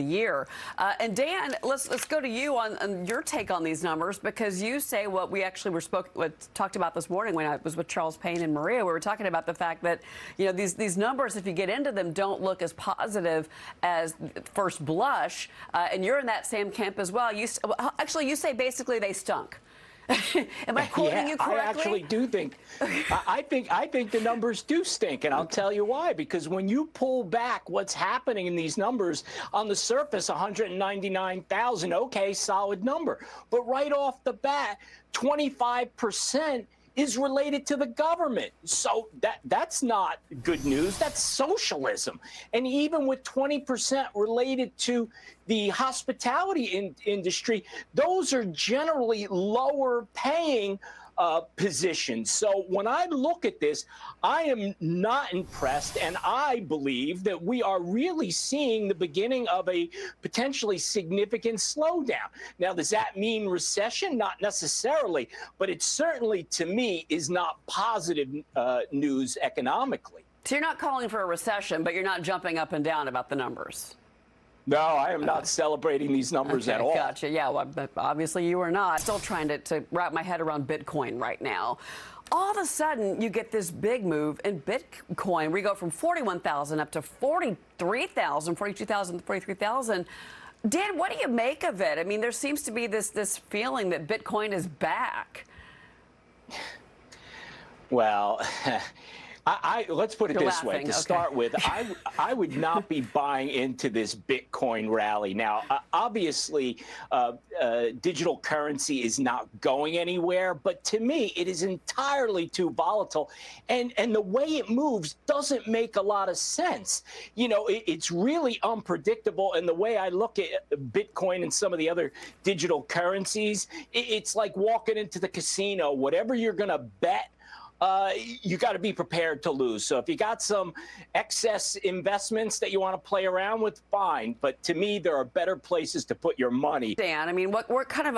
year. And Dan, let's go to you on your take on these numbers, because you say what we actually talked about this morning when I was with Charles Payne and Maria. We were talking about the fact that, you know, these numbers, if you get into them, don't look as positive as first blush. And you're in that same camp as well. You say basically they stunk. Am I quoting you correctly? I actually do think, I think the numbers do stink, and I'll tell you why. Because when you pull back what's happening in these numbers, on the surface, 199,000, okay, solid number. But right off the bat, 25% is related to the government. So that's not good news. That's socialism. And even with 20% related to the hospitality industry, those are generally lower paying positions. So when I look at this, I am not impressed, and I believe that we are really seeing the beginning of a potentially significant slowdown. Now, does that mean recession? Not necessarily, but it certainly, to me, is not positive news economically. So you're not calling for a recession, but you're not jumping up and down about the numbers. No, I am not celebrating these numbers at all. Gotcha. Yeah, well, obviously you are not. Still trying to wrap my head around Bitcoin right now. All of a sudden, you get this big move in Bitcoin. We go from 41,000 up to 43,000, 42,000, 43,000. Dan, what do you make of it? I mean, there seems to be this feeling that Bitcoin is back. Well, let's put it You're this laughing. way. To start with, I would not be buying into this Bitcoin rally. Now, obviously, digital currency is not going anywhere, but to me, it is entirely too volatile. And the way it moves doesn't make a lot of sense. You know, it's really unpredictable. And the way I look at Bitcoin and some of the other digital currencies, it's like walking into the casino. Whatever you're going to bet, you got to be prepared to lose. So if you got some excess investments that you want to play around with, fine. But to me, there are better places to put your money. Dan, I mean, what kind of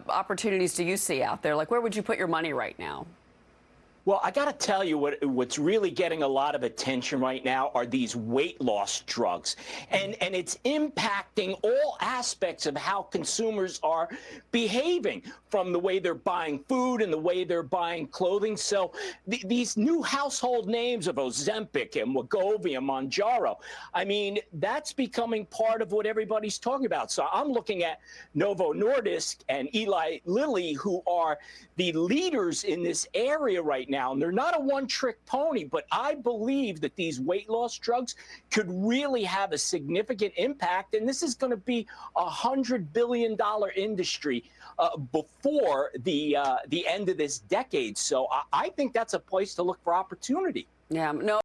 opportunities do you see out there? Like, where would you put your money right now? Well, I got to tell you what's really getting a lot of attention right now are these weight loss drugs. And it's impacting all aspects of how consumers are behaving, from the way they're buying food and the way they're buying clothing. So these new household names of Ozempic and Wegovy and Mounjaro, I mean, that's becoming part of what everybody's talking about. So I'm looking at Novo Nordisk and Eli Lilly, who are the leaders in this area right now. And they're not a one-trick pony, but I believe that these weight loss drugs could really have a significant impact. And this is going to be a $100 billion industry before the end of this decade. So I think that's a place to look for opportunity. Yeah, no.